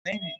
नहीं नहीं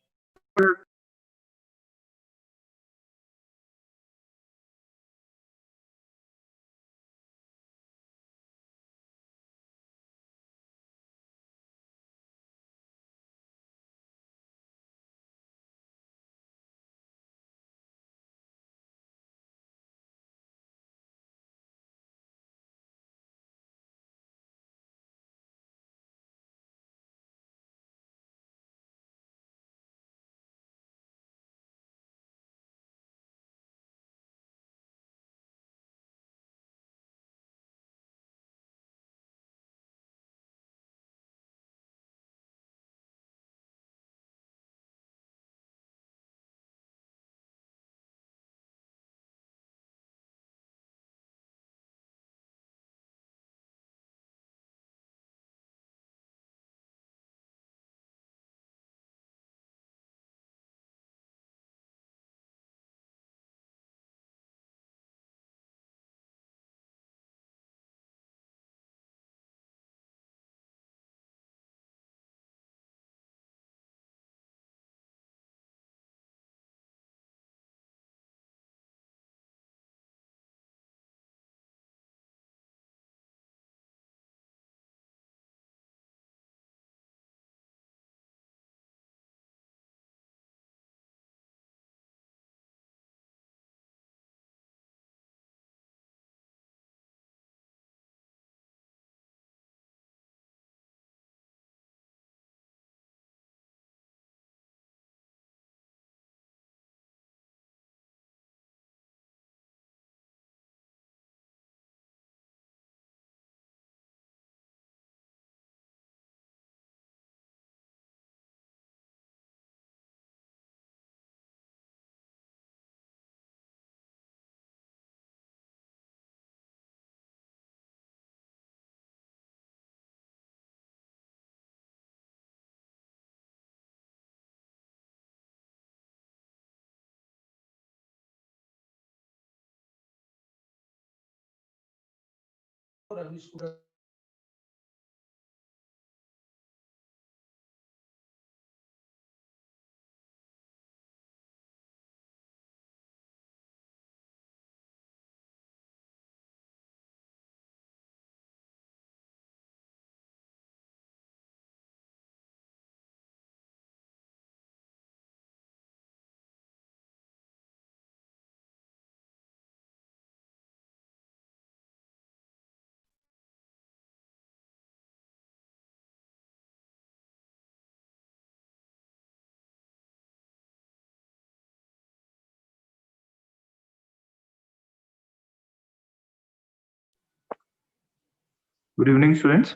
good evening students.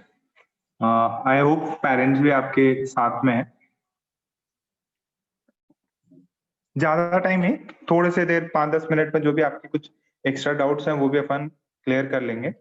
I hope parents भी आपके साथ में हैं। ज्यादा टाइम नहीं, थोड़े से देर 5-10 मिनट में जो भी आपके कुछ एक्स्ट्रा डाउट्स हैं वो भी अपन क्लियर कर लेंगे।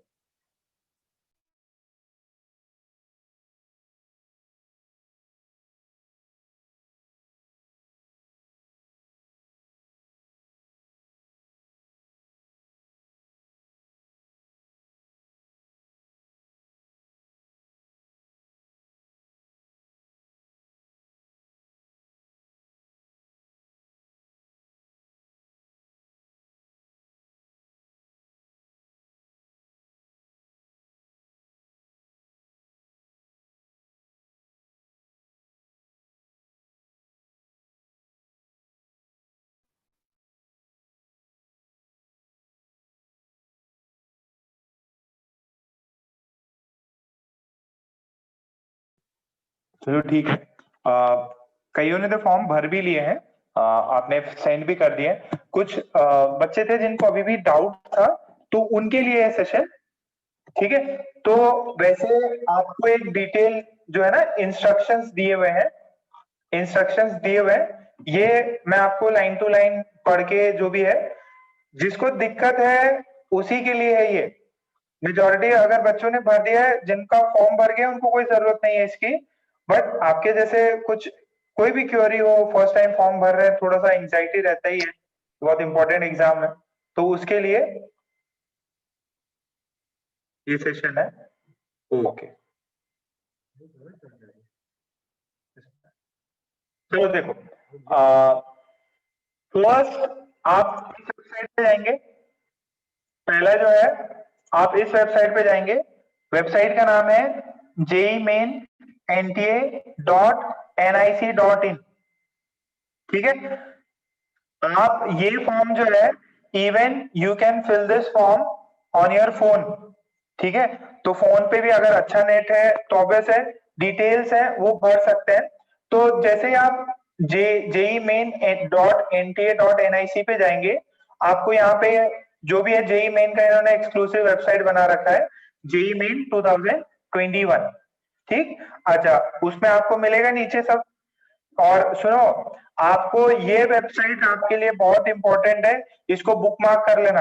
चलो ठीक है। कईयों ने तो फॉर्म भर भी लिए हैं, आपने सेंड भी कर दिए। कुछ बच्चे थे जिनको अभी भी डाउट था, तो उनके लिए सेशन ठीक है। तो वैसे आपको एक डिटेल जो है ना इंस्ट्रक्शंस दिए हुए हैं, ये मैं आपको लाइन टू लाइन पढ़ के जो भी है, जिसको दिक्कत है उसी के लिए है ये। मेजॉरिटी अगर बच्चों ने भर दिया है, जिनका फॉर्म भर गया उनको कोई जरूरत नहीं है इसकी। बट आपके जैसे कुछ कोई भी क्वेरी हो, फर्स्ट टाइम फॉर्म भर रहे हैं, थोड़ा सा एंजाइटी रहता ही है, बहुत इंपॉर्टेंट एग्जाम है, तो उसके लिए ये सेशन है। ओके, तो देखो फर्स्ट आप इस वेबसाइट पे जाएंगे। पहला जो है आप इस वेबसाइट पे जाएंगे। वेबसाइट का नाम है JEE-main.NTA.nic.in। ठीक है, आप ये फॉर्म जो है even you can fill this form on your phone. ठीक है, तो फोन पे भी अगर अच्छा नेट है तो ऑब्वियस है डिटेल्स है वो भर सकते हैं। तो जैसे ही आप JEE-main.NTA.nic पे जाएंगे, आपको यहाँ पे जो भी है JEE मेन का इन्होंने एक्सक्लूसिव वेबसाइट बना रखा है JEE मेन 2021। ठीक, अच्छा उसमें आपको मिलेगा नीचे सब। और सुनो, आपको ये वेबसाइट आपके लिए बहुत इंपॉर्टेंट है, इसको बुकमार्क कर लेना।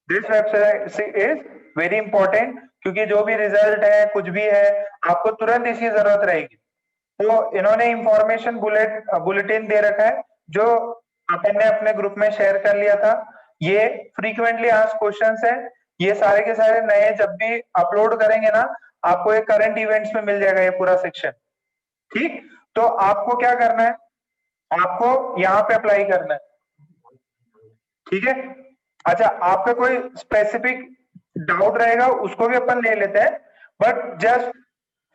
This website is very important, क्योंकि जो भी रिजल्ट है कुछ भी है आपको तुरंत इसकी जरूरत रहेगी। तो इन्होंने इंफॉर्मेशन बुलेटिन दे रखा है जो अपन ने अपने ग्रुप में शेयर कर लिया था। ये फ्रीक्वेंटली आस्क्ड क्वेश्चंस है, ये सारे के सारे नए जब भी अपलोड करेंगे ना, आपको एक करंट इवेंट्स में मिल जाएगा ये पूरा सेक्शन। ठीक, तो आपको क्या करना है, आपको यहाँ पे अप्लाई करना है। ठीक है, अच्छा आपका कोई स्पेसिफिक डाउट रहेगा उसको भी अपन ले लेते हैं, बट जस्ट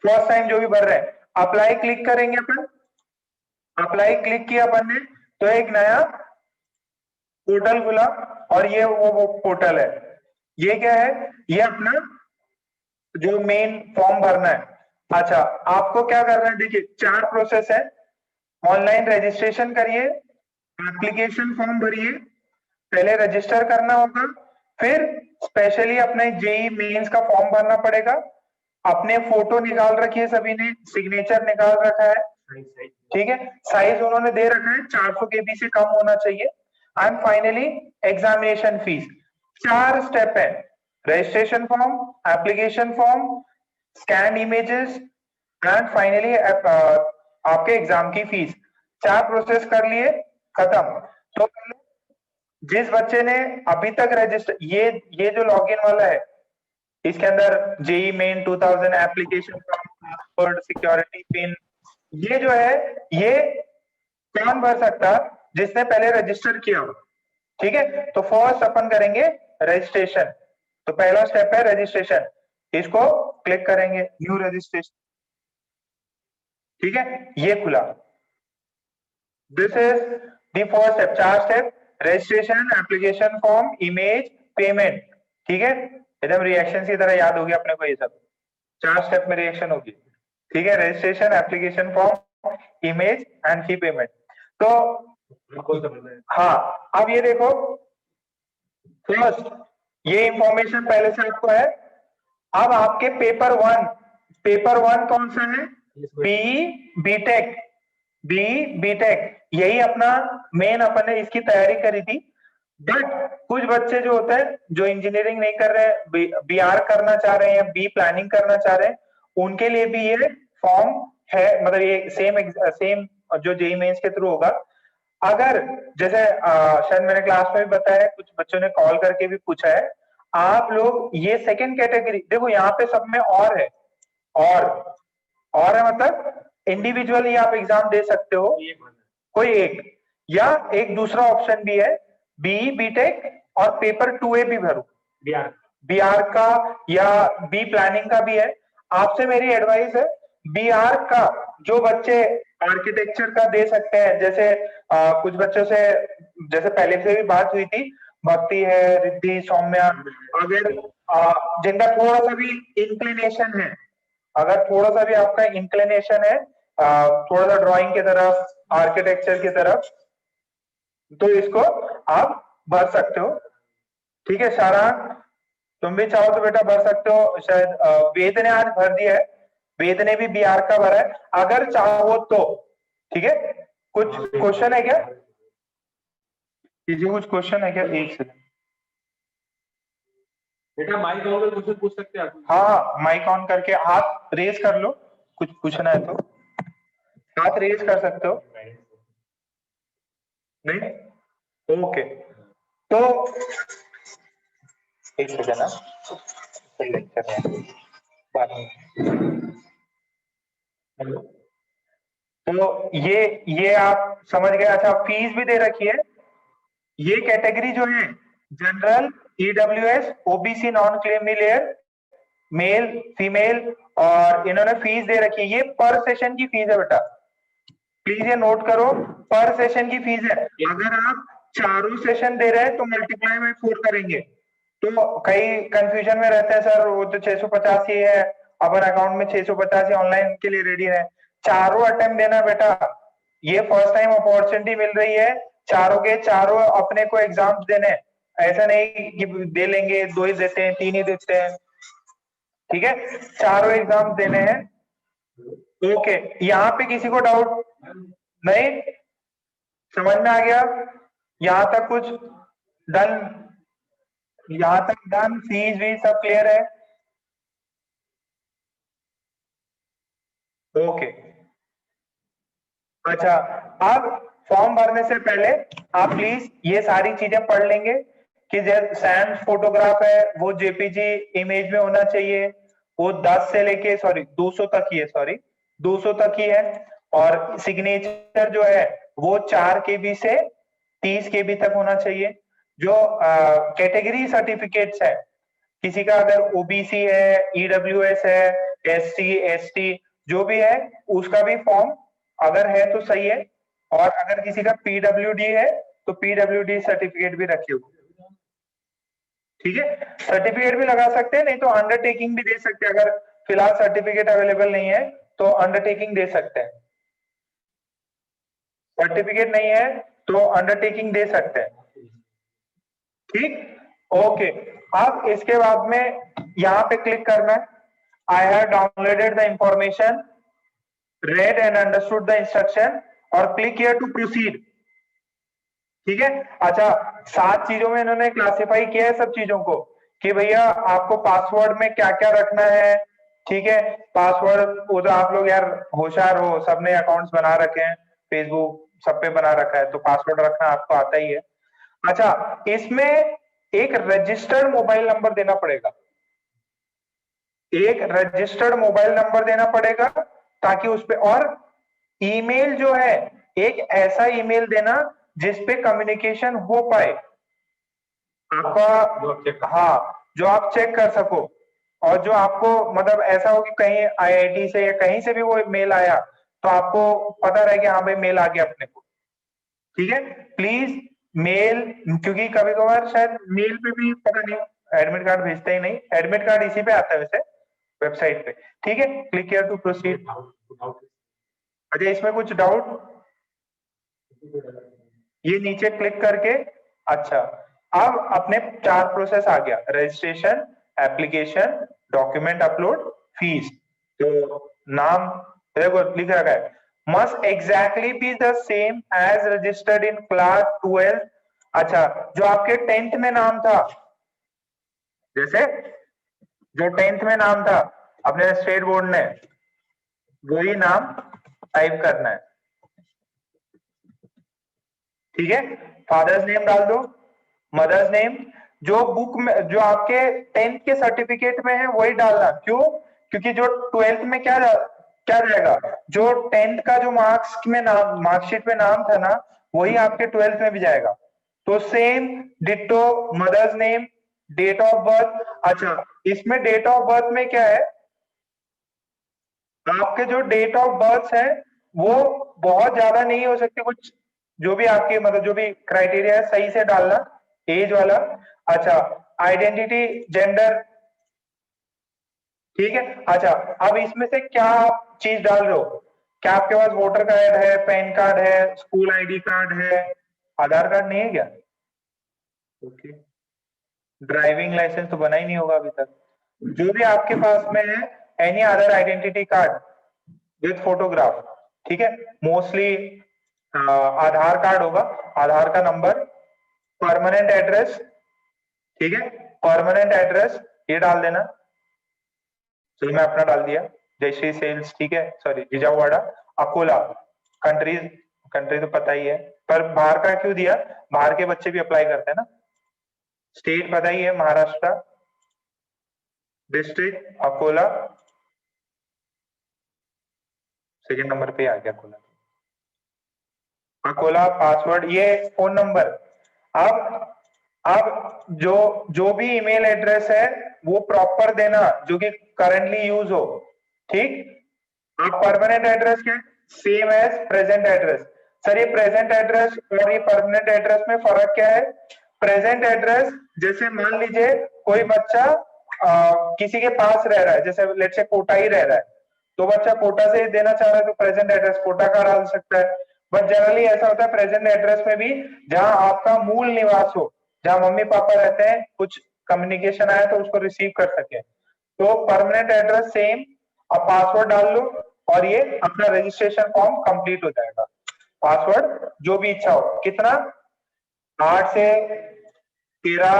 फर्स्ट टाइम जो भी भर रहे हैं अप्लाई क्लिक करेंगे अपन। अप्लाई क्लिक किया अपन ने तो एक नया पोर्टल खुला, और ये वो पोर्टल है। ये क्या है, ये अपना जो मेन फॉर्म भरना है। अच्छा आपको क्या करना है, देखिए 4 प्रोसेस है। ऑनलाइन रजिस्ट्रेशन करिए, एप्लीकेशन फॉर्म भरिए, पहले रजिस्टर करना होगा, फिर स्पेशली अपने जेई मेंस का फॉर्म भरना पड़ेगा। अपने फोटो निकाल रखी है सभी ने, सिग्नेचर निकाल रखा है। ठीक है, साइज उन्होंने दे रखा है 400 केबी से कम होना चाहिए। And finally examination fee. 4 step है, registration form, application form, scan images and finally आपके एग्जाम की फीस। 4 प्रोसेस कर लिए, खत्म। तो जिस बच्चे ने अभी तक रजिस्टर, ये जो लॉगिन वाला है इसके अंदर JEE Main 2000 application form, password, security pin, ये जो है ये कौन भर सकता, जिसने पहले रजिस्टर किया हो। ठीक है, तो फर्स्ट अपन करेंगे रजिस्ट्रेशन। तो पहला स्टेप है रजिस्ट्रेशन, इसको क्लिक करेंगे न्यू रजिस्ट्रेशन। ठीक है, ये खुला। This is the first step. 4 step, registration, application form, image, payment. ठीक है, एकदम रिएक्शन की तरह याद हो गया अपने को ये सब। 4 स्टेप में रिएक्शन होगी। ठीक है, registration, application form, image and fee payment. तो हाँ, अब ये देखो फर्स्ट ये इंफॉर्मेशन पहले से आपको है। अब आपके पेपर वन कौन सा है, बीटेक, बीटेक, यही अपना मेन अपन ने इसकी तैयारी करी थी। बट कुछ बच्चे जो होते हैं जो इंजीनियरिंग नहीं कर रहे हैं, बीआर करना चाह रहे हैं, बी प्लानिंग करना चाह रहे हैं, उनके लिए भी ये फॉर्म है। मतलब ये सेम जो जेई मेंस के थ्रू होगा। अगर जैसे शायद मैंने क्लास में भी बताया, कुछ बच्चों ने कॉल करके भी पूछा है, आप लोग ये सेकंड कैटेगरी देखो, यहाँ पे सब में और है, और है मतलब इंडिविजुअली आप एग्जाम दे सकते हो कोई एक, या एक दूसरा ऑप्शन भी है बीई बीटेक और पेपर 2A भी भरो, बीआर का या बी प्लानिंग का भी है। आपसे मेरी एडवाइस है बीआर का जो बच्चे आर्किटेक्चर का दे सकते हैं, जैसे कुछ बच्चों से जैसे पहले से भी बात हुई थी, भक्ति है, रिद्धि, सौम्या, अगर जिनका थोड़ा सा भी इंक्लिनेशन है, अगर थोड़ा सा भी आपका इंक्लिनेशन है थोड़ा सा ड्राइंग की तरफ, आर्किटेक्चर की तरफ, तो इसको आप भर सकते हो। ठीक है सारा, तुम भी चाहो तो बेटा भर सकते हो। शायद वेद ने आज भर दिया है, वेद ने भी बीआर का भरा है, अगर चाहो तो। ठीक है, कुछ क्वेश्चन है क्या, कुछ क्वेश्चन है क्या? एक सेकंड बेटा, माइक ऑन करके क्वेश्चन पूछ सकते हैं आप। हाँ, माइक ऑन करके हाथ रेज कर लो, कुछ पूछना है तो हाथ रेज कर सकते हो। नहीं, ओके, तो एक सेकंड ना, सही कर रहे हैं बात। हेलो, तो ये आप समझ गए। अच्छा, फीस भी दे रखी है। ये कैटेगरी जो है general, EWS, OBC, non creamy layer, male, female, और इन्होंने फीस दे रखी है। ये पर सेशन की फीस है बेटा, प्लीज ये नोट करो, पर सेशन की फीस है। अगर आप चारों सेशन दे रहे हैं तो मल्टीप्लाई बाय 4 करेंगे। तो कई कंफ्यूजन में रहते हैं, सर वो तो 650 ही है, अपन अकाउंट में 650 ही ऑनलाइन के लिए रेडी है। चारों अटेम्प्ट देना बेटा, ये फर्स्ट टाइम अपॉर्चुनिटी मिल रही है, चारों के चारों अपने को एग्जाम्स देने। ऐसा नहीं कि दे लेंगे, 2 ही देते हैं, 3 ही देते हैं, ठीक है, चारों एग्जाम देने हैं। ओके, यहाँ पे किसी को डाउट नहीं, समझ में आ गया? यहाँ तक कुछ डन? यहाँ तक डन, फीस भी सब क्लियर है? ओके। अच्छा, अब फॉर्म भरने से पहले आप प्लीज ये सारी चीजें पढ़ लेंगे कि सैम फोटोग्राफ है वो जेपीजी इमेज में होना चाहिए, वो 10 से लेके 200 तक ही है, 200 तक ही है। और सिग्नेचर जो है वो 4 केबी से 30 केबी तक होना चाहिए। जो कैटेगरी सर्टिफिकेट्स है, किसी का अगर ओबीसी है, ईडब्ल्यूएस है, एससी, एसटी, जो भी है उसका भी फॉर्म अगर है तो सही है। और अगर किसी का पीडब्ल्यूडी है तो पीडब्ल्यूडी सर्टिफिकेट भी रखे हुए, ठीक है, सर्टिफिकेट भी लगा सकते हैं, नहीं तो अंडरटेकिंग भी दे सकते हैं। अगर फिलहाल सर्टिफिकेट अवेलेबल नहीं है तो अंडरटेकिंग दे सकते हैं, सर्टिफिकेट नहीं है तो अंडरटेकिंग दे सकते हैं, ठीक, ओके। अब इसके बाद में यहां पे क्लिक करना है, I have downloaded the information, read and understood the instruction और click here to proceed, ठीक है। अच्छा, 7 चीजों में इन्होंने क्लासिफाई किया है सब चीजों को कि भैया आपको पासवर्ड में क्या क्या रखना है, ठीक है। पासवर्ड वो तो आप लोग यार होशियार हो, सबने अकाउंट्स बना रखे हैं, फेसबुक सब पे बना रखा है, तो पासवर्ड रखना आपको आता ही है। अच्छा, इसमें एक रजिस्टर्ड मोबाइल नंबर देना पड़ेगा, एक रजिस्टर्ड मोबाइल नंबर देना पड़ेगा ताकि उस पे, और ईमेल जो है एक ऐसा ईमेल देना जिसपे कम्युनिकेशन हो पाए आपका, हाँ, जो आप चेक कर सको, और जो आपको मतलब ऐसा हो कि कहीं आईआईटी से या कहीं से भी वो मेल आया तो आपको पता रहे कि हाँ भाई मेल आ गया अपने को, ठीक है। प्लीज मेल, क्योंकि कभी कभार शायद मेल पे भी पता नहीं एडमिट कार्ड भेजते ही नहीं, एडमिट कार्ड इसी पे आता है वैसे वेबसाइट पे, ठीक है। Click here to proceed. अच्छा, इसमें कुछ डाउट? ये नीचे क्लिक करके, अच्छा, अब अपने 4 प्रोसेस आ गया, registration, application, document upload, fees. तो नाम देखो लिख रखा है, must exactly be the same as registered in class 12। अच्छा, जो आपके 10th में नाम था, जैसे जो 10th में नाम था अपने स्टेट बोर्ड ने, वही नाम टाइप करना है, ठीक है। फादर्स नेम डाल दो, मदर्स नेम, जो बुक में जो आपके 10th के सर्टिफिकेट में है वही डालना। क्यों? क्योंकि जो 12th में क्या क्या रहेगा, जो 10th का जो मार्क्स में नाम, मार्कशीट में नाम था ना, वही आपके 12th में भी जाएगा। तो same ditto, mother's name, date of birth. अच्छा, इसमें डेट ऑफ बर्थ में क्या है, आपके जो डेट ऑफ बर्थ है वो बहुत ज्यादा नहीं हो सकते, कुछ जो भी आपके मतलब जो भी क्राइटेरिया है सही से डालना, एज वाला। अच्छा, आइडेंटिटी, जेंडर, ठीक है। अच्छा, अब इसमें से क्या आप चीज डाल रहे हो, क्या आपके पास वोटर कार्ड है, पैन कार्ड है, स्कूल आईडी कार्ड है, आधार कार्ड नहीं है क्या? ओके, ड्राइविंग लाइसेंस तो बना ही नहीं होगा अभी तक। जो भी आपके पास में है, any other identity card with photograph, ठीक है। मोस्टली आधार कार्ड होगा, आधार का नंबर, परमानेंट एड्रेस, ठीक है, परमानेंट एड्रेस ये डाल देना। चलिए मैं अपना डाल दिया, जयश्री सेल्स, ठीक है, सॉरी जिजावाड़ा, अकोला, कंट्री, कंट्री तो पता ही है, पर बाहर का क्यों दिया, बाहर के बच्चे भी अप्लाई करते हैं ना। स्टेट पता ही है, Maharashtra, district Akola, second number पे आ गया अकोला, अकोला पासवर्ड, ये फोन नंबर। अब जो भी ईमेल एड्रेस है वो प्रॉपर देना जो कि करंटली यूज हो, ठीक। अब परमानेंट एड्रेस क्या है? Same as present address. Sir ये प्रेजेंट एड्रेस और ये परमानेंट एड्रेस में फर्क क्या है? प्रेजेंट एड्रेस, जैसे मान लीजिए कोई बच्चा किसी के पास रह रहा है, जैसे लेट्स से कोटा ही रह रहा है, तो बच्चा कोटा से देना चाह रहा है तो प्रेजेंट एड्रेस कोटा का डाल सकता है। बट जनरली ऐसा होता है प्रेजेंट एड्रेस में भी जहां आपका मूल निवास हो, जहां मम्मी पापा रहते हैं, कुछ कम्युनिकेशन आया तो उसको रिसीव कर सके। तो परमानेंट एड्रेस सेम, अब पासवर्ड डाल लो और ये अपना रजिस्ट्रेशन फॉर्म कंप्लीट हो जाएगा। पासवर्ड जो भी इच्छा हो, कितना 8 से 13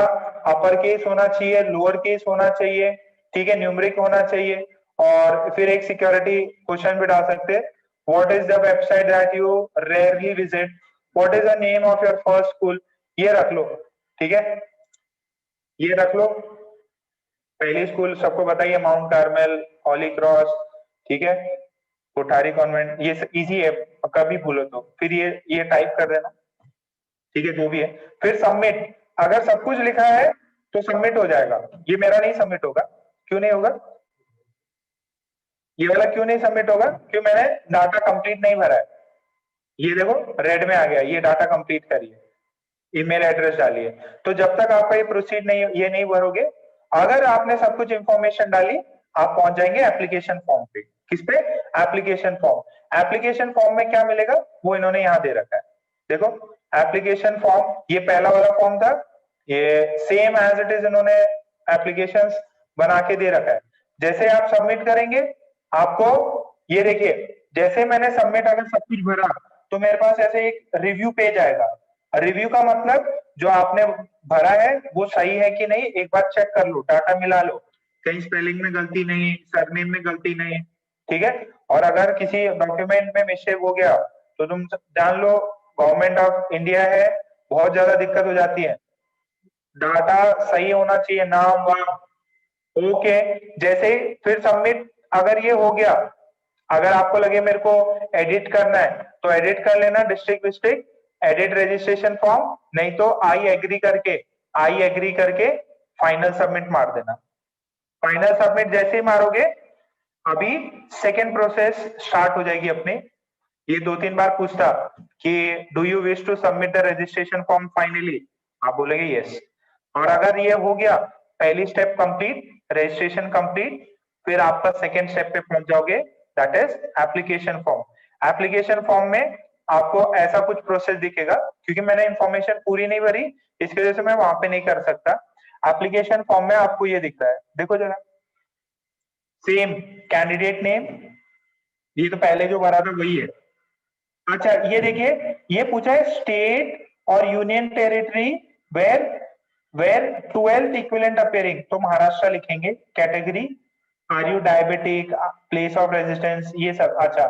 अपर केस होना चाहिए, लोअर केस होना चाहिए, ठीक है, न्यूमेरिक होना चाहिए। और फिर एक सिक्योरिटी क्वेश्चन भी डाल सकते हैं, what is the website that you rarely visit, what is the name of your first school, ये रख लो, ठीक है, ये रख लो। पहली स्कूल सबको बताइए माउंट कार्मेल, हॉली क्रॉस, ठीक है, कोठारी कॉन्वेंट, ये इजी है, कभी भूलो तो फिर ये टाइप कर देना, ठीक है, जो भी है। फिर सबमिट, अगर सब कुछ लिखा है तो सबमिट हो जाएगा। ये मेरा नहीं सबमिट होगा, क्यों नहीं होगा? ये वाला क्यों नहीं सबमिट होगा? क्यों मैंने डाटा कंप्लीट नहीं भरा है। ये देखो रेड में आ गया, ये डाटा कंप्लीट करिए, ईमेल एड्रेस डालिए। तो जब तक आपका ये प्रोसीड नहीं, ये नहीं भरोगे, अगर आपने सब कुछ इंफॉर्मेशन डाली, आप पहुंच जाएंगे एप्लीकेशन फॉर्म पे। किस पे? Application form. एप्लीकेशन फॉर्म में क्या मिलेगा वो इन्होंने यहाँ दे रखा है, देखो एप्लीकेशन फॉर्म, ये पहला वाला फॉर्म था, ये सेम एज इट इज इन्होंने एप्लीकेशन बना के दे रखा है। जैसे आप सबमिट करेंगे, आपको ये देखिए, जैसे मैंने सबमिट अगर सब कुछ भरा तो मेरे पास ऐसे एक रिव्यू पेज आएगा। रिव्यू का मतलब जो आपने भरा है वो सही है कि नहीं, एक बार चेक कर लो, डाटा मिला लो, कहीं स्पेलिंग में गलती नहीं, सरनेम में गलती नहीं, ठीक है। और अगर किसी डॉक्यूमेंट में मिस्टेक हो गया तो तुम जान लो गवर्नमेंट ऑफ इंडिया है, बहुत ज्यादा दिक्कत हो जाती है। डाटा सही होना चाहिए, नाम वाम, ओके। जैसे ही फिर सबमिट अगर ये हो गया, अगर आपको लगे मेरे को एडिट करना है तो एडिट कर लेना, district district edit registration form, नहीं तो आई एग्री करके फाइनल सबमिट मार देना। फाइनल सबमिट जैसे ही मारोगे, अभी सेकेंड प्रोसेस स्टार्ट हो जाएगी अपनी। ये 2-3 बार पूछता कि do you wish to submit the registration form finally, आप बोलेगे यस। और अगर ये हो गया, पहली स्टेप कंप्लीट, रजिस्ट्रेशन कंप्लीट, फिर आपका सेकेंड स्टेप पे पहुंच जाओगे, that is application form. Application form में आपको ऐसा कुछ प्रोसेस दिखेगा, क्योंकि मैंने इंफॉर्मेशन पूरी नहीं भरी इसकी वजह से मैं वहां पे नहीं कर सकता। एप्लीकेशन फॉर्म में आपको ये दिख रहा है, देखो जरा, सेम कैंडिडेट नेम, ये तो पहले जो भरा था वही है। अच्छा ये देखिए, ये पूछा है स्टेट और union territory where where 12th equivalent appearing, तो महाराष्ट्र लिखेंगे। Category, are you diabetic, place of residence, ये सब। अच्छा,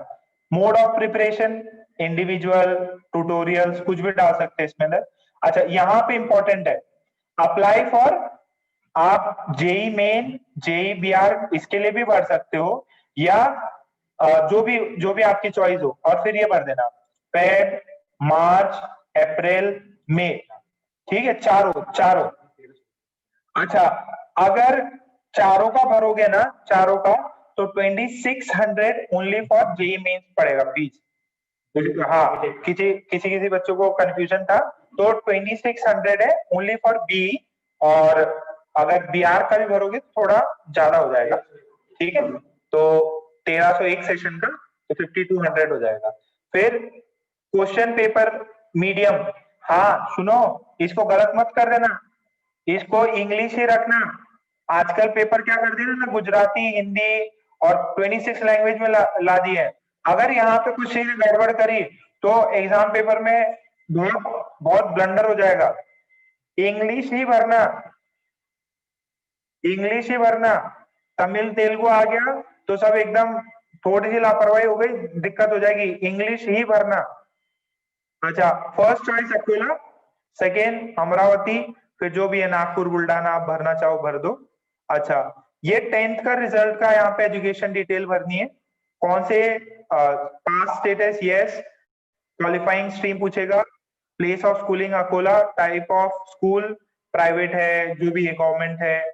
mode of preparation, individual, tutorials, कुछ भी डाल सकते हैं इसमें अंदर। अच्छा यहाँ पे इंपॉर्टेंट है, अप्लाई फॉर, आप जेई मेन, जेई बीआर इसके लिए भी भर सकते हो, या जो भी आपकी चॉइस हो, और फिर ये भर देना फेब, मार्च, अप्रैल, मई, ठीक है, चारों। अच्छा अगर चारों का भरोगे ना, चारों का, तो 2600 ओनली फॉर जेई मेंस पड़ेगा फीस। हाँ, किसी बच्चों को कंफ्यूजन था, तो 2600 है ओनली फॉर बी, और अगर बीआर का भी भरोगे तो थोड़ा ज्यादा हो जाएगा, ठीक है, तो 1301 सेशन का तो 5200 हो जाएगा। फिर क्वेश्चन पेपर मीडियम, हाँ सुनो, इसको गलत मत कर देना, इसको इंग्लिश ही रखना। आजकल पेपर क्या कर दिया ना, गुजराती, हिंदी और 26 लैंग्वेज में ला दिए हैं। अगर यहाँ पे कुछ चीज गड़बड़ करी तो एग्जाम पेपर में बहुत ब्लंडर हो जाएगा। इंग्लिश ही भरना, इंग्लिश ही भरना। तमिल तेलुगु आ गया तो सब एकदम, थोड़ी सी लापरवाही हो गई, दिक्कत हो जाएगी, इंग्लिश ही भरना। अच्छा, first choice Akola, second Amravati, फिर जो भी है नागपुर, बुल्डाना, आप भरना चाहो भर दो। अच्छा, ये 10th का रिजल्ट का यहाँ पे एजुकेशन डिटेल भरनी है, कौन से pass status, yes, qualifying stream पूछेगा, place of schooling Akola, type of school private है, जो भी है गवर्नमेंट है,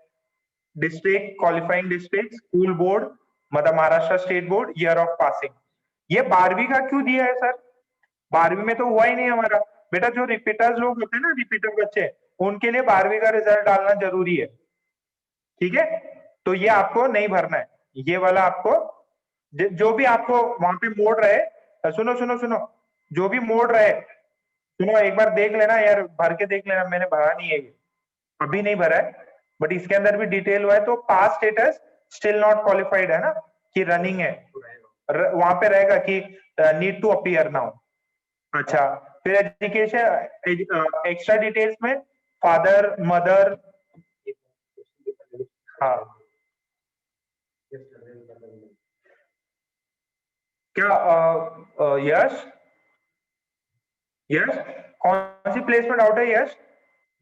district, qualifying district, school board मतलब Maharashtra state board, year of passing. ये 12वीं का क्यों दिया है सर? 12वीं में तो हुआ ही नहीं हमारा बेटा। जो रिपीटर्स लोग होते हैं ना, रिपीटर बच्चे, उनके लिए 12वीं का रिजल्ट डालना जरूरी है, ठीक है? तो ये आपको नहीं भरना है, ये वाला आपको जो भी आपको वहां पे मोड़ रहे, सुनो सुनो सुनो, जो भी मोड़ रहे, सुनो एक बार देख लेना यार, भर के देख लेना, मैंने भरा नहीं है ये, अभी नहीं भरा है, बट इसके अंदर भी डिटेल हुआ है। तो पास स्टेटस स्टिल नॉट क्वालिफाइड है ना, कि रनिंग है, वहां पे रहेगा कि नीड टू अपीयर नाउ। अच्छा, फिर एजुकेशन एक्स्ट्रा डिटेल्स में फादर मदर, हाँ क्या यश यश कौन सी प्लेसमेंट आउट है यश?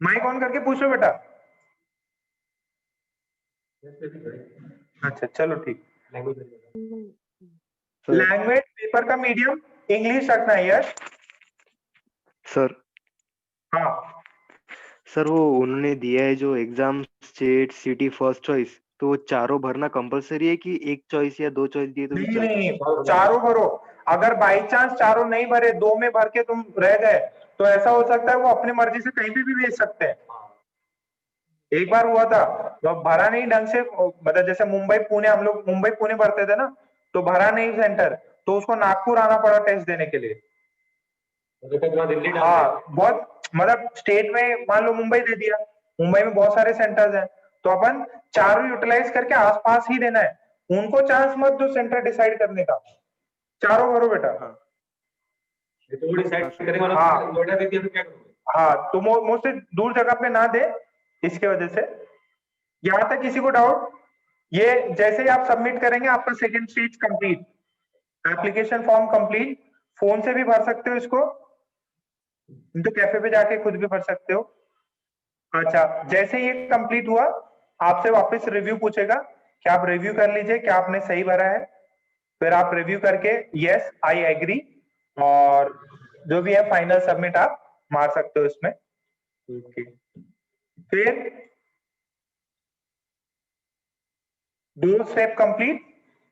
माइक ऑन करके पूछ लो बेटा। अच्छा चलो ठीक। लैंग्वेज पेपर का मीडियम इंग्लिश रखना है यश। सर हाँ सर वो उन्होंने दिया है जो exam state city first choice, तो वो चारों भरना कंपलसरी है कि एक चॉइस या दो चॉइस दिए तो भी नहीं चलता है? नहीं, चारों भरो। अगर बाई चांस चारों नहीं भरे, दो में भर के तुम रह गए, तो ऐसा हो सकता है वो अपनी मर्जी से कहीं भी भेज सकते हैं। एक बार हुआ था, तो भरा नहीं ढंग से, मतलब जैसे मुंबई पुणे, हम लोग मुंबई पुणे भरते थे ना, तो भरा नहीं सेंटर, तो उसको नागपुर आना पड़ा टेस्ट देने के लिए। हाँ बहुत, मतलब स्टेट में मान लो मुंबई दे दिया, मुंबई में बहुत सारे सेंटर्स हैं, तो अपन चारों यूटिलाइज करके आसपास ही देना है, उनको चांस मत दो सेंटर डिसाइड करने का, चारों भरो बेटा। हाँ तो मोस्टली दूर जगह पे ना दे, इसके वजह से। यहाँ तक किसी को डाउट? ये जैसे ही आप सबमिट करेंगे आपका second stage complete, application form complete, phone से भी भर सकते हो इसको, तो कैफे पे जाके खुद भी भर सकते हो। अच्छा, जैसे ये कंप्लीट हुआ, आपसे वापस रिव्यू पूछेगा कि आप रिव्यू कर लीजिए क्या आपने सही भरा है, फिर आप रिव्यू करके यस आई एग्री, और जो भी है फाइनल सबमिट आप मार सकते हो इसमें। ओके, फिर दो step complete,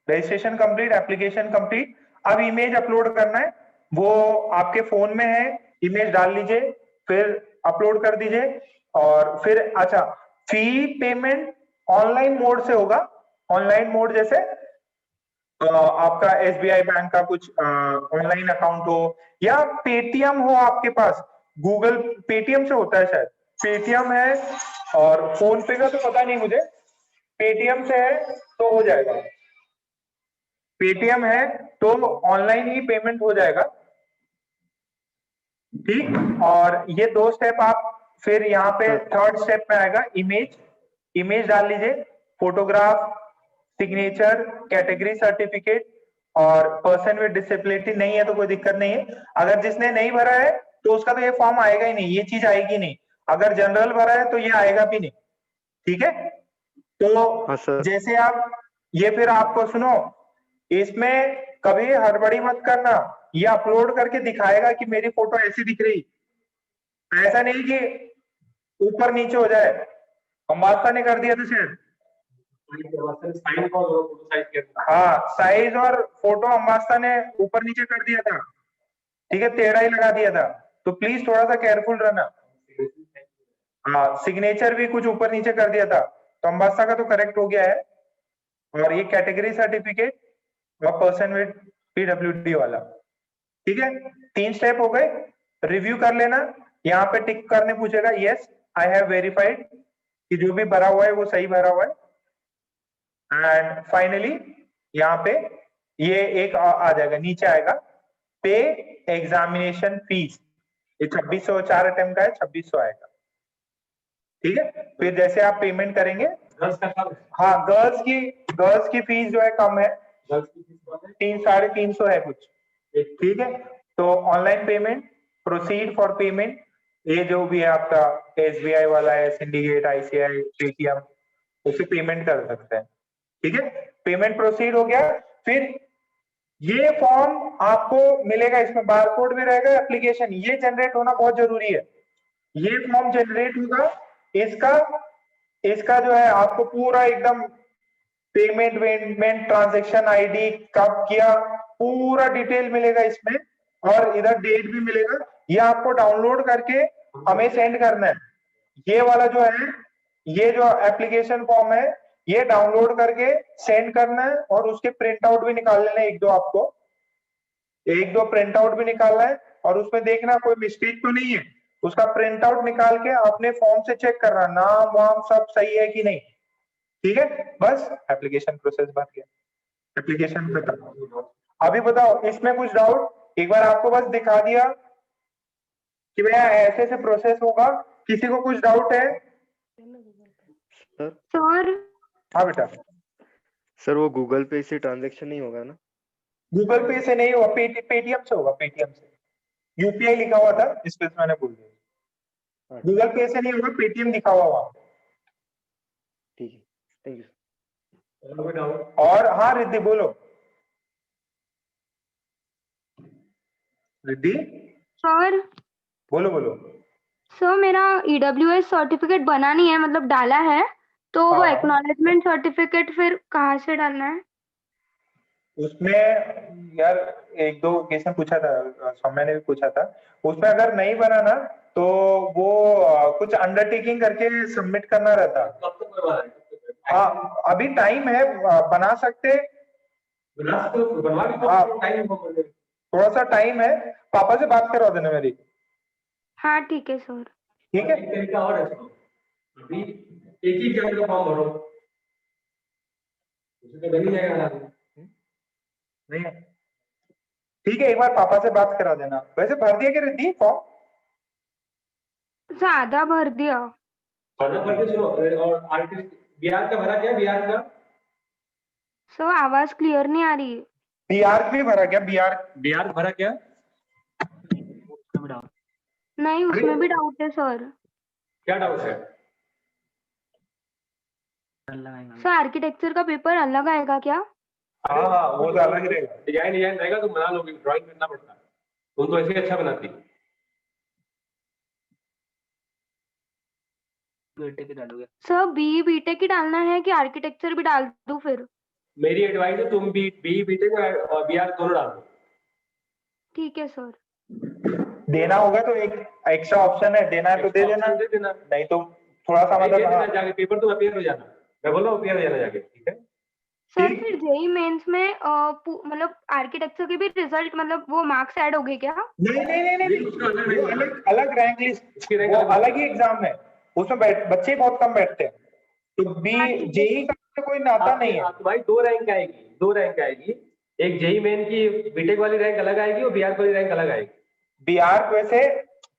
registration complete, application complete. अब इमेज अपलोड करना है, वो आपके फोन में है, इमेज डाल लीजिए, फिर अपलोड कर दीजिए। और फिर अच्छा, फी पेमेंट ऑनलाइन मोड से होगा। ऑनलाइन मोड जैसे आपका एसबीआई बैंक का कुछ ऑनलाइन अकाउंट हो, या पेटीएम हो आपके पास, गूगल पेटीएम से होता है शायद, पेटीएम है, और फोन पे का तो पता नहीं मुझे, पेटीएम से है तो हो जाएगा, पेटीएम है तो ऑनलाइन ही पेमेंट हो जाएगा, ठीक। और ये दो स्टेप आप, फिर यहाँ पे थर्ड स्टेप में आएगा इमेज, इमेज डाल लीजिए, फोटोग्राफ, सिग्नेचर, कैटेगरी सर्टिफिकेट, और पर्सन विद डिसेबिलिटी नहीं है तो कोई दिक्कत नहीं है। अगर जिसने नहीं भरा है तो उसका तो ये फॉर्म आएगा ही नहीं, ये चीज आएगी नहीं। अगर जनरल भरा है तो ये आएगा भी नहीं, ठीक है? हाँ तो सर। जैसे आप ये, फिर आपको सुनो, इसमें कभी हड़बड़ी मत करना, ये अपलोड करके दिखाएगा कि मेरी फोटो ऐसी दिख रही, ऐसा नहीं कि ऊपर नीचे हो जाए। अम्बास्ता ने कर दिया था शायद, हाँ साइज और फोटो अम्बास्ता ने ऊपर नीचे कर दिया था, ठीक है, टेढ़ा ही लगा दिया था, तो प्लीज थोड़ा सा केयरफुल रहना। हाँ सिग्नेचर भी कुछ ऊपर नीचे कर दिया था, तो अम्बास्ता का तो करेक्ट हो गया है। और ये कैटेगरी सर्टिफिकेट और पर्सन विद पीडब्ल्यूडी वाला, ठीक है, 3 स्टेप हो गए। रिव्यू कर लेना, यहाँ पे टिक करने पूछेगा, यस आई हैव वेरीफाइड, कि जो भी भरा हुआ है वो सही भरा हुआ है। एंड फाइनली यहाँ पे ये एक आ जाएगा, नीचे आएगा पे एग्जामिनेशन फीस, ये 2600, 4 अटेम्प्ट का है, 2600 आएगा, ठीक है। फिर जैसे आप पेमेंट करेंगे, हाँ गर्ल्स की फीस जो है कम है, 300-350 है कुछ, ठीक है। तो online payment, proceed for payment, ये जो भी है आपका एसबीआई वाला है, सिंडिकेट, आईसीआई, पेटीएम, उसे पेमेंट कर सकते हैं, ठीक है। पेमेंट प्रोसीड हो गया, फिर ये फॉर्म आपको मिलेगा, इसमें बारकोड भी रहेगा, एप्लीकेशन, ये जनरेट होना बहुत जरूरी है। ये फॉर्म जनरेट होगा, इसका इसका जो है आपको पूरा एकदम पेमेंट वेमेंट ट्रांजेक्शन आईडी कब किया पूरा डिटेल मिलेगा इसमें, और इधर डेट भी मिलेगा। ये आपको डाउनलोड करके हमें सेंड करना है। ये वाला जो है, ये जो एप्लीकेशन फॉर्म है, ये डाउनलोड करके सेंड करना है, और उसके प्रिंट आउट भी निकाल लेना है, एक दो प्रिंट आउट भी निकालना है, और उसमें देखना कोई मिस्टेक तो नहीं है। उसका प्रिंट आउट निकाल के अपने फॉर्म से चेक करना, नाम वाम सब सही है कि नहीं। ठीक है, बस एप्लीकेशन प्रोसेस बन गया, एप्लीकेशन खत्म। अभी बताओ इसमें कुछ डाउट? एक बार आपको बस दिखा दिया कि भैया ऐसे ऐसे प्रोसेस होगा। किसी को कुछ डाउट है? सर हाँ बेटा। सर वो गूगल पे से ट्रांजैक्शन नहीं होगा ना? गूगल पे से नहीं होगा, पेटीएम से होगा, पेटीएम से। यूपीआई लिखा हुआ था इस पे, मैंने बोल दिया। गूगल पे से नहीं होगा, पेटीएम लिखा हुआ वहां। ठीक है, थैंक यू। और हाँ रिद्धि बोलो। रिद्धि सर बोलो बोलो। सर मेरा ईडब्ल्यूएस सर्टिफिकेट बना नहीं है, मतलब डाला है, तो वो हाँ। एक्नॉलेजमेंट सर्टिफिकेट फिर कहाँ से डालना है? उसमें यार एक दो केस में पूछा था, सौम्या ने भी पूछा था। उसमें अगर नहीं बना ना तो वो कुछ अंडरटेकिंग करके सबमिट करना रहता। कब तक बनवा रहे हैं? हाँ अभी टाइम है, बना सकते। बनवा भी हाँ। तो टाइम हो गया। थोड़ा सा टाइम है, पापा से बात करवा देना मेरी। हाँ ठीक है सर। ठीक है। एक तरीका और है, सुनो। अभी एक ही एग्जाम का फॉर्म भरो, उसे तो बन ही जाएगा ना। नहीं है। ठीक है, एक बार पापा से बात करा देना। वैसे भर दिया क्या रिद्धि फॉर्म? सर आधा भर दिया। खाना भर के सुनो। और आर्टिस्ट बिहार का भरा क्या? बिहार का सर आवाज क्लियर नहीं आ रही। बिहार भी भरा क्या? बिहार भरा क्या? नहीं, उसमें भी डाउट है सर। क्या डाउट है? सर आर्किटेक्चर का पेपर अलग आएगा क्या? हाँ हाँ वो तो अलग ही रहेगा। डिजाइन डिजाइन रहेगा, तुम बना लोगे, ड्राइंग करना पड़ता है। तुम तो ऐसे अच्छा बनाती। सर बीटेक ही डालना है कि आर्किटेक्चर भी डाल दूं फिर? मेरी एडवाइस है तुम बीटेक और बिहार दोनों डाल दो। ठीक है सर। देना होगा तो एक एक्स्ट्रा ऑप्शन है, देना है तो दे देना, दे देना। नहीं तो थोड़ा सा दे देना, मतलब। जाके पेपर तुम अपियर हो जाना। मैं बोल रहा हूँ अपियर हो जाना जाके, ठीक है? सर ठीक। फिर जेई मेंस में मतलब आर्किटेक्चर के भी रिजल्ट, मतलब वो मार्क्स ऐड हो गए क्या? नहीं नहीं नहीं नहीं, उसका अलग वो है। अलग अलग रैंक लिस्ट, उसकी रैंक वो अलग अलग ही एग्जाम है। उसमें बच्चे बहुत कम बैठते हैं, तो बी जेई का तो कोई नाता नहीं है। भाई दो रैंक आएगी, दो रैंक आएगी। एक जेई मेन की बीटेक वाली रैंक अलग आएगी और बिहार वाली रैंक अलग आएगी। बिहार वैसे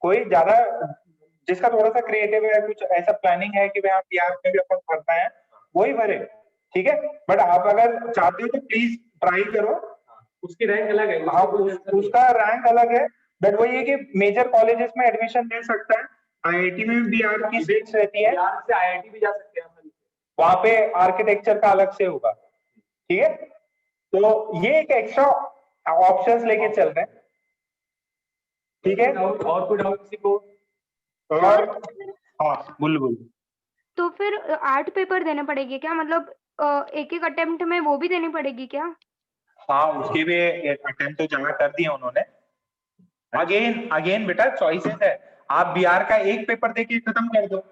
कोई ज्यादा जिसका थोड़ा सा क्रिएटिव है, कुछ ऐसा प्लानिंग है कि भैया बिहार में भी अपन भरना है, वही भरे। ठीक है, बट आप अगर चाहते हो तो प्लीज ट्राई करो। उसकी रैंक अलग है। आप उसका रैंक अलग है, बट वही है कि मेजर कॉलेजेस में एडमिशन ले सकता है। आईआईटी में भी बिहार की सीट्स रहती है, बिहार से आईआईटी भी जा सकते हैं। वहां पे आर्किटेक्चर का अलग से होगा। ठीक है, तो ये एक एक्स्ट्रा ऑप्शंस लेके चल रहे हैं। ठीक है, और कोई डाउट किसी को? और हाँ बोल बोल। तो फिर 8 पेपर देने पड़ेंगे क्या? मतलब एक एक अटेम्प्ट में वो भी देनी पड़ेगी क्या? हाँ उसके भी अटेम्प्ट तो जमा कर दिए उन्होंने। अगेन अगेन बेटा चॉइसेस है, आप बिहार का एक पेपर देके खत्म कर दो,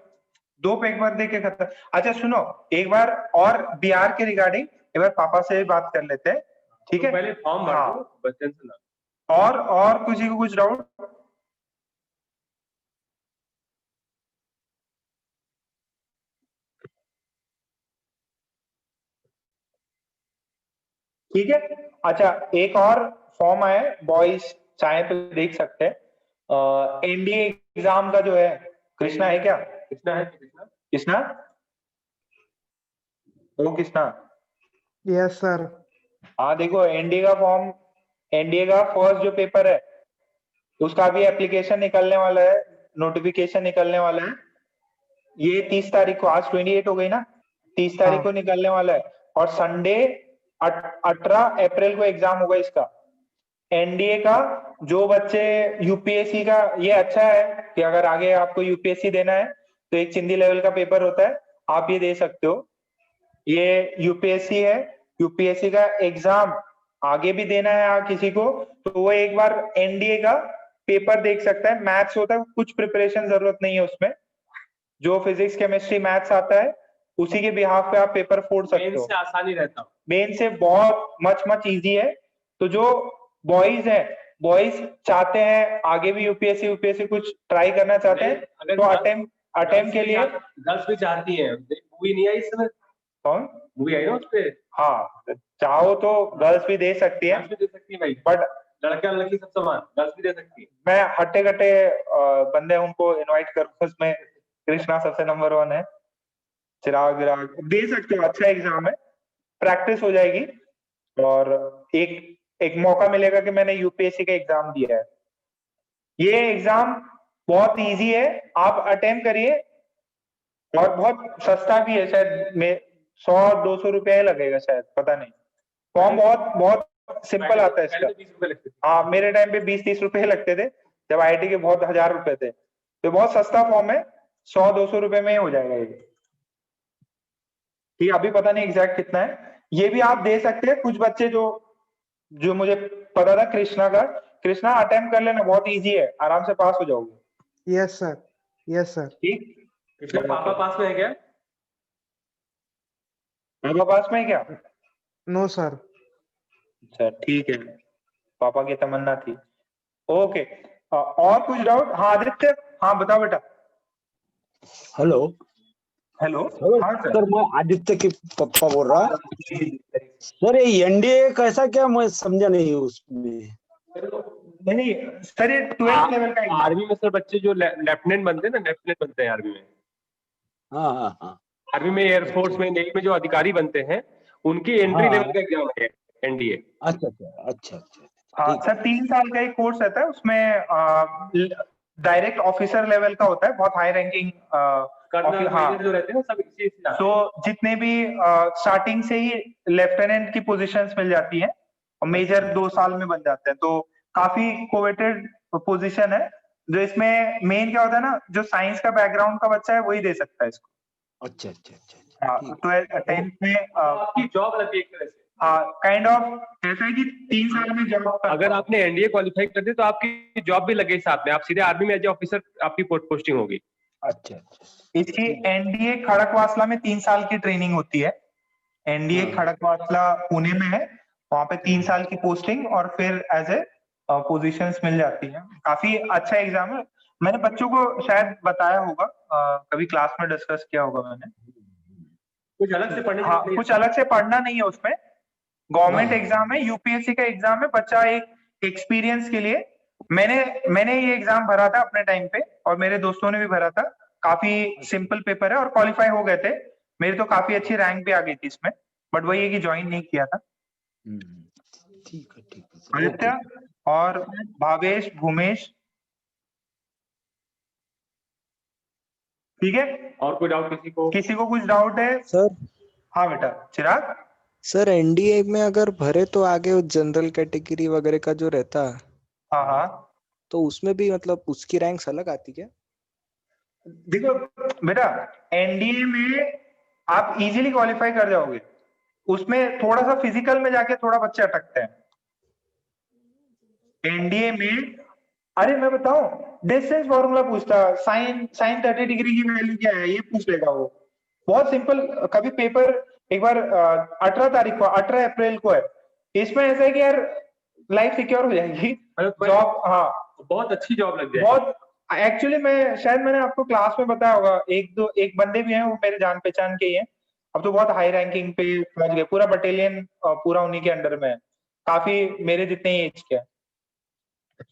दो पेपर देके खत्म। अच्छा सुनो, एक बार और बिहार के रिगार्डिंग एक बार पापा से बात कर लेते हैं। ठीक है, पहले फॉर्म भर हाँ। दो, बच्चन से ना। और किसी को कुछ डाउट? ठीक है, अच्छा एक और फॉर्म आया है, बॉयज चाहे तो देख सकते हैं। एनडीए एग्जाम का जो है, कृष्णा है क्या? कृष्णा है? कृष्णा कृष्णा ओ कृष्णा। Yes sir. हाँ देखो एनडीए का फॉर्म, एनडीए का फर्स्ट जो पेपर है उसका भी एप्लीकेशन निकलने वाला है, नोटिफिकेशन निकलने वाला है। ये 30 तारीख को, आज 28 हो गई ना, 30 तारीख को निकलने वाला है। और संडे 18 अप्रैल को एग्जाम होगा इसका। एनडीए का जो बच्चे यूपीएससी का, ये अच्छा है कि अगर आगे आपको यूपीएससी देना है तो एक चिंदी लेवल का पेपर होता है, आप ये दे सकते हो। ये यूपीएससी है, यूपीएससी का एग्जाम आगे भी देना है किसी को तो वो एक बार एनडीए का पेपर देख सकता है। मैथ्स होता है, कुछ प्रिपरेशन जरूरत नहीं है उसमें, जो फिजिक्स केमिस्ट्री मैथ्स आता है उसी के बिहाफ पे आप पेपर फोड़ सकते मेन हो। से आसानी रहता है। मेन से बहुत मच इजी है। तो जो बॉयज है, बॉयज चाहते हैं आगे भी यूपीएससी कुछ ट्राई करना चाहते हैं अगर तो अटेम्प्ट के लिए गर्ल्स भी चाहती है, मूवी नहीं आई इस समय, कौन मूवी आई ना उस पे, हाँ चाहो तो गर्ल्स भी दे सकती है, गर्ल्स भी दे सकती है भाई, बट लड़का लड़की सब समान, गर्ल्स भी दे सकती है। मैं हट्टे कट्टे बंदे उनको इनवाइट करूंगा उसमें। कृष्णा सबसे नंबर 1 है, चिराग विराग दे सकते हो, अच्छा एग्जाम है, प्रैक्टिस हो जाएगी और एक मौका मिलेगा कि मैंने यूपीएससी का एग्जाम दिया है। ये एग्जाम बहुत इजी है, आप अटेम्प्ट करिए और बहुत सस्ता भी है, शायद में 100-200 रुपया लगेगा शायद, पता नहीं। फॉर्म बहुत सिंपल आता है इसका। 20 रुपए लगते थे। हाँ मेरे टाइम पे 20-30 रुपए लगते थे, जब आईआईटी के बहुत 1000 रुपए थे, तो बहुत सस्ता फॉर्म है, 100-200 रुपए में हो जाएगा ये। ठीक है, अभी पता नहीं एग्जैक्ट कितना है, ये भी आप दे सकते हैं। कुछ बच्चे जो मुझे पता था कृष्णा अटेम्प्ट कर लेना, बहुत इजी है, आराम से पास हो जाओगे। Yes sir. ठीक, कृष्णा पापा पास में है क्या? पापा पास में है क्या? No sir. अच्छा ठीक है, पापा की तमन्ना थी। ओके, और कुछ डाउट? हाँ आदित्य, हाँ बताओ बेटा। हेलो हेलो, हेलो हाँ सर, मैं आदित्य के पापा बोल रहा। सर ये एनडीए कैसा, क्या मैं समझा नहीं उसमें। नहीं सर, ये 12th लेवल का एग्जाम। आर्मी में सर बच्चे जो लेफ्टिनेंट बनते हैं ना, लेफ्टिनेंट बनते हैं आर्मी में। हाँ आर्मी में, एयरफोर्स में, नेवी में जो अधिकारी बनते हैं उनकी एंट्री लेवल का एग्जाम है एनडीए। अच्छा। हाँ ठीक सर, 3 साल का एक कोर्स रहता है, उसमें डायरेक्ट ऑफिसर लेवल का होता है, बहुत हाई रैंकिंग। कर्नल हाँ, मेजर जो रहते हैं वो सब इसी से आते हैं। तो जितने भी स्टार्टिंग से ही लेफ्टिनेंट की पोजीशंस मिल जाती हैं और मेजर 2 साल में बन जाते हैं, तो काफी कोवेटेड पोजीशन है। जो इसमें मेन क्या होता है ना, जो साइंस का बैकग्राउंड का बच्चा है वही दे सकता है इसको। अच्छा। हाँ, 10th में आपकी जॉब लगी एक तरह से। काइंड ऑफ ऐसा है कि 3 साल में जॉब, अगर आपने एनडीए क्वालिफाई कर दी तो आपकी जॉब भी लगे साथ में, आप सीधे आर्मी में एज ऑफिसर आपकी पोस्टिंग होगी। अच्छा। इसकी एनडीए खड़कवासला में 3 साल की ट्रेनिंग होती है। एनडीए खड़कवासला पुणे में है, वहां पे 3 साल की पोस्टिंग और फिर एज ए पोजीशंस मिल जाती है। काफी अच्छा एग्जाम है, मैंने बच्चों को शायद बताया होगा, कभी क्लास में डिस्कस किया होगा मैंने। कुछ अलग से पढ़ने हाँ, कुछ अलग से पढ़ना नहीं है उसमें, गवर्नमेंट एग्जाम है, यूपीएससी का एग्जाम है, बच्चा एक एक्सपीरियंस के लिए। मैंने ये एग्जाम भरा था अपने टाइम पे और मेरे दोस्तों ने भी भरा था। काफी सिंपल पेपर है और क्वालिफाई हो गए थे, मेरी तो काफी अच्छी रैंक भी आ गई थी इसमें, बट वही है कि ज्वाइन नहीं किया था। ठीक है आदित्य और भावेश, भूमेश, ठीक है। और कोई डाउट किसी को? कुछ डाउट है? सर हाँ बेटा चिराग। सर एनडीए में अगर भरे तो आगे जनरल कैटेगरी वगैरह का जो रहता, हाँ, तो उसमें भी मतलब उसकी रैंक्स अलग आती क्या? देखो बेटा, एनडीए में आप इजीली क्वालिफाई कर जाओगे, उसमें थोड़ा सा फिजिकल में जाके थोड़ा बच्चे अटकते हैं। एनडीए में, अरे मैं बताऊं, डिस्टेंस फॉर्मूला पूछता, साइन 30 डिग्री की वैल्यू क्या है ये पूछ लेगा वो, बहुत सिंपल। कभी पेपर एक बार 18 अप्रैल को है, इसमें ऐसा है कि यार लाइफ सिक्योर हो जाएगी, जॉब, हाँ बहुत अच्छी जॉब लग जाएगी। बहुत एक्चुअली मैंने आपको क्लास में बताया होगा, एक बंदे भी हैं वो मेरे जान पहचान के ही हैं, अब तो बहुत हाई रैंकिंग पे पहुंच गए, पूरा बटालियन पूरा उन्हीं के अंडर में है, काफी मेरे जितने ही एज के हैं।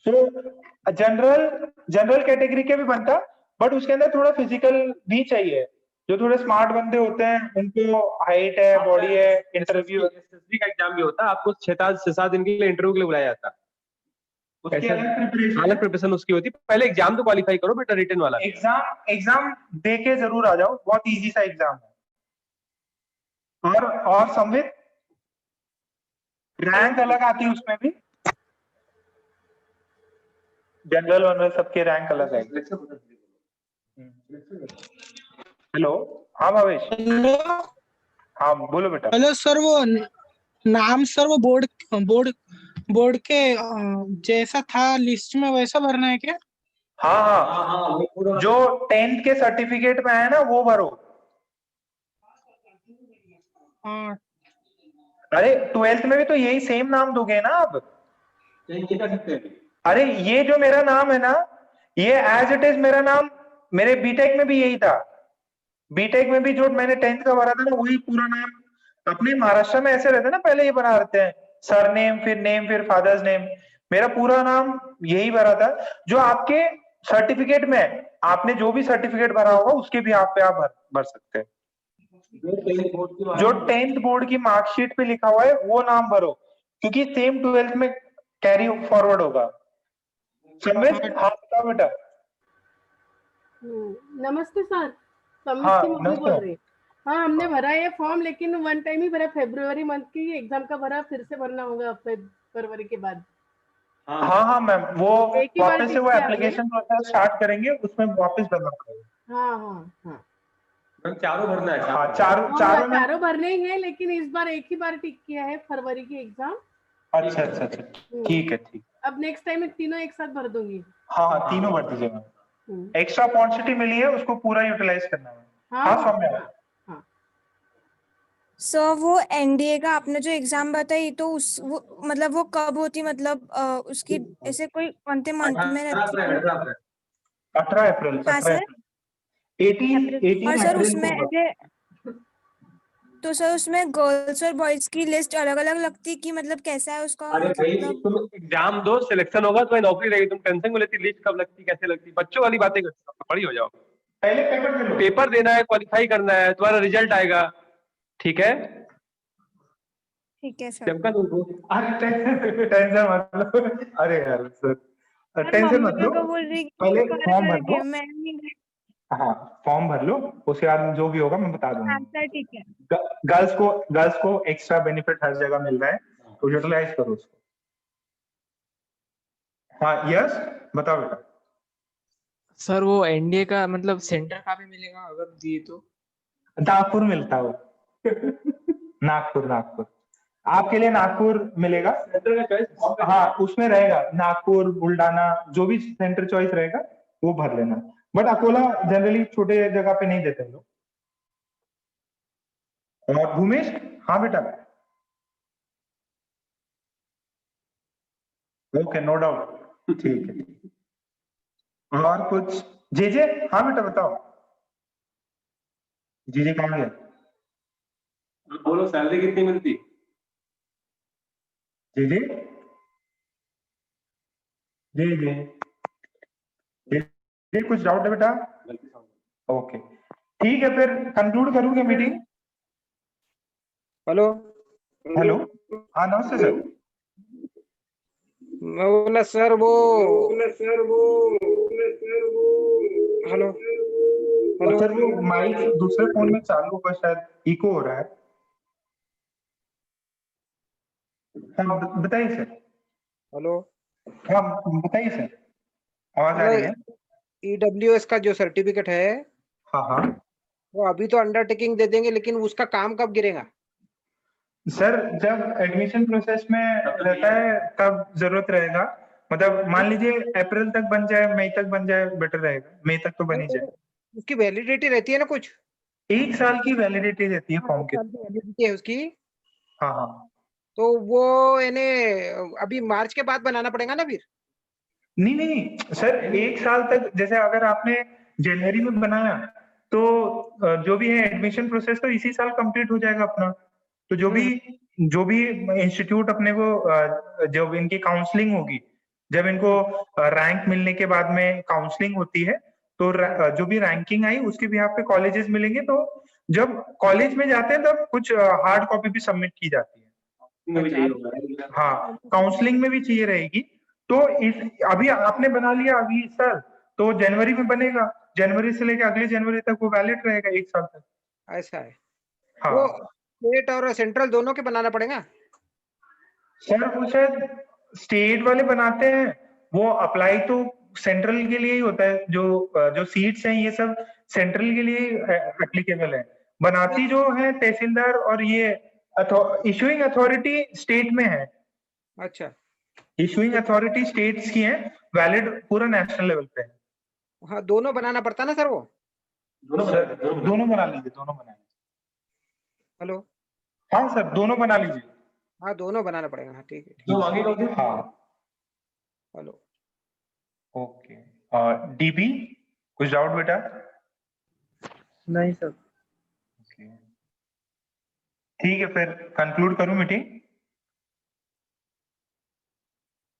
तो जनरल कैटेगरी के भी बनता, बट उसके अंदर थोड़ा फिजिकल भी चाहिए, जो थोड़े स्मार्ट बंदे होते हैं उनको हाइट है, बॉडी है, इंटरव्यू एसएसबी का एग्जाम भी होता है, आपको 6-7 दिन के लिए इंटरव्यू के लिए बुलाया जाता है। उसके अलग प्रिपरेशन उसकी होती है, पहले एग्जाम तो क्वालिफाई करो बेटा, रिटन वाला। एग्जाम दे के जरूर आ जाओ, बहुत इजी सा एग्जाम है। और संवित रैंक अलग आती है उसमें भी, जनरल वनरल सबके रैंक अलग आएगी। हेलो, हाँ भावेश, हेलो हाँ बोलो बेटा। हेलो सर, वो नाम सर वो बोर्ड बोर्ड बोर्ड के जैसा था लिस्ट में वैसा भरना है क्या? हाँ, जो 10th के सर्टिफिकेट में है ना वो भरो। हाँ अरे 12th में भी तो यही सेम नाम दोगे ना आप। अरे ये जो मेरा नाम है ना, ये एज इट इज मेरा नाम मेरे बीटेक में भी यही था। बीटेक में भी जो मैंने 10th का भरा था ना, वही पूरा नाम। अपने महाराष्ट्र में ऐसे रहते हैं ना, पहले ये बना रहते हैं सरनेम फिर फादर्स नेम। मेरा पूरा नाम यही भरा था जो आपके सर्टिफिकेट में है। आपने जो भी सर्टिफिकेट भरा होगा उसके भी आप पे आप भर सकते हैं। जो 10th बोर्ड की मार्कशीट पे लिखा हुआ है वो नाम भरो, क्योंकि सेम 12th में कैरी फॉरवर्ड होगा। संबित, हाँ बताओ बेटा। नमस्ते सर, संबित हाँ की मम्मी नमस्ते। बोल रही। हाँ, हमने भरा ये फॉर्म, लेकिन वन टाइम ही भरा, फरवरी मंथ की एग्जाम का भरा, फिर से भरना होगा फरवरी के बाद। हाँ मैम, वो एक ही बार वापस से वो टिक किया एप्लीकेशन प्रोसेस स्टार्ट करेंगे, उसमें वापस भरना पड़ेगा। हाँ, चारों भरना है। हाँ चारों में। चारों भरने ही है, लेकिन इस बार एक ही बार टिक किया है फरवरी की एग्जाम। अच्छा, ठीक है, ठीक। अब नेक्स्ट टाइम तीनों एक साथ भर दूंगी। हाँ तीनों भर दीजिएगा। एक्स्ट्रा क्वांटिटी मिली है उसको पूरा यूटिलाइज करना है। हाँ सौम्या। सर वो एनडीए का आपने जो एग्जाम बताई तो मतलब वो कब होती, मतलब उसकी ऐसे कोई कौन से मंथ में रहती है? 18 अप्रैल। हाँ सर, 18 और सर अप्रैल उसमें को। ऐसे तो सर उसमें गर्ल्स और बॉयज की लिस्ट अलग अलग लगती कि मतलब कैसा है उसका? अरे भाई, मतलब तुम एग्जाम दो, सिलेक्शन होगा तो नौकरी रहेगी। तुम टेंशन को लेती लिस्ट कब लगती कैसे लगती, बच्चों वाली बातें करते हो, बड़ी हो जाओ। पहले पेपर दे लो। पेपर देना है, क्वालिफाई करना है, तुम्हारा रिजल्ट आएगा। ठीक है ठीक है सर। चमका तुमको। टेंशन मत लो। अरे यार सर, और टेंशन मम्मी मत लो, को बोल रही कि पहले कर फॉर्म भर करके लो। मैं नहीं गई। हाँ फॉर्म भर लो, उसके बाद जो भी होगा मैं बता दूंगा। हाँ सर ठीक है। गर्ल्स को एक्स्ट्रा बेनिफिट हर जगह मिल रहा है, तो यूटिलाइज करो उसको। हाँ यस, बताओ बेटा। सर वो एनडीए का मतलब सेंटर कहाँ पे मिलेगा अगर दिए तो? नागपुर मिलता हो। नागपुर आपके लिए नागपुर मिलेगा। हाँ उसमें रहेगा नागपुर, बुल्डाना, जो भी सेंटर चॉइस रहेगा वो भर लेना। बट अकोला जनरली छोटे जगह पे नहीं देते लोग। और भूमेश, हाँ बेटा। ओके, नो डाउट, ठीक है। और कुछ जे, हाँ बेटा बताओ। जे कहाँ गया? बोलो, सैलरी कितनी मिलती? जे कुछ डाउट है बेटा? ओके ठीक है, फिर कंक्लूड करूंगे मीटिंग। हेलो हाँ नमस्ते सर। मैं बोला सर वो हेलो सर वो माइक दूसरे फोन में चालू होगा, शायद इको हो रहा है। हाँ बताइए सर। हेलो, हाँ बताइए सर, आवाज आ रही है। ईडब्ल्यूएस का जो सर्टिफिकेट है, हाँ वो अभी तो अंडरटेकिंग दे देंगे, लेकिन उसका काम कब गिरेगा? सर जब एडमिशन प्रोसेस में रहता है तब जरूरत रहेगा। मतलब मान लीजिए अप्रैल तक बन जाए, मई तक बन जाए, बेटर रहेगा। मई तक तो बन ही जाए। उसकी वैलिडिटी रहती है ना कुछ? 1 साल की वैलिडिटी रहती है फॉर्म की। वैलिडिटी है उसकी। हाँ तो वो यानी अभी मार्च के बाद बनाना पड़ेगा ना फिर? नहीं सर, 1 साल तक, जैसे अगर आपने जनवरी में बनाया तो जो भी है एडमिशन प्रोसेस तो इसी साल कंप्लीट हो जाएगा अपना। तो जो भी इंस्टीट्यूट अपने को जब इनकी काउंसलिंग होगी, जब इनको रैंक मिलने के बाद में काउंसलिंग होती है, तो जो भी रैंकिंग आई उसके भी यहाँ पे कॉलेजेस मिलेंगे। तो जब कॉलेज में जाते हैं तब कुछ हार्ड कॉपी भी सबमिट की जाती है। हाँ काउंसलिंग में भी चाहिए रहेगी। तो अभी आपने बना लिया अभी इस साल, तो जनवरी में बनेगा, जनवरी से लेकर अगले जनवरी तक वो वैलिड रहेगा 1 साल तक। ऐसा है। हाँ वो स्टेट और सेंट्रल दोनों के बनाना पड़ेगा? सर वो शायद स्टेट वाले बनाते हैं, वो अप्लाई तो सेंट्रल के लिए ही होता है, जो सीट्स हैं ये सब सेंट्रल के लिए एप्लीकेबल है। बनाती जो है तहसीलदार और ये इशुइंग अथॉरिटी स्टेट में है। अच्छा इशुइंग अथॉरिटी स्टेट्स की है, वैलिड पूरा नेशनल लेवल पे है। हाँ दोनों बनाना पड़ता ना सर वो। सर दोनों बना लीजिए, दोनों बना लीजिए। हेलो हाँ सर दोनों बना लीजिए। हाँ दोनों बनाना पड़ेगा। हाँ ठीक है जो मांगे होगी। हाँ हेलो ओके। डीबी कुछ डाउट बेटा? नहीं सर। ओके ठीक है, फिर कंक्लूड करूं मीटिंग?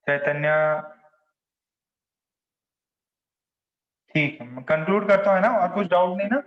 चैतन्य ठीक है, मैं कंक्लूड करता हूँ, है ना? और कुछ डाउट नहीं ना?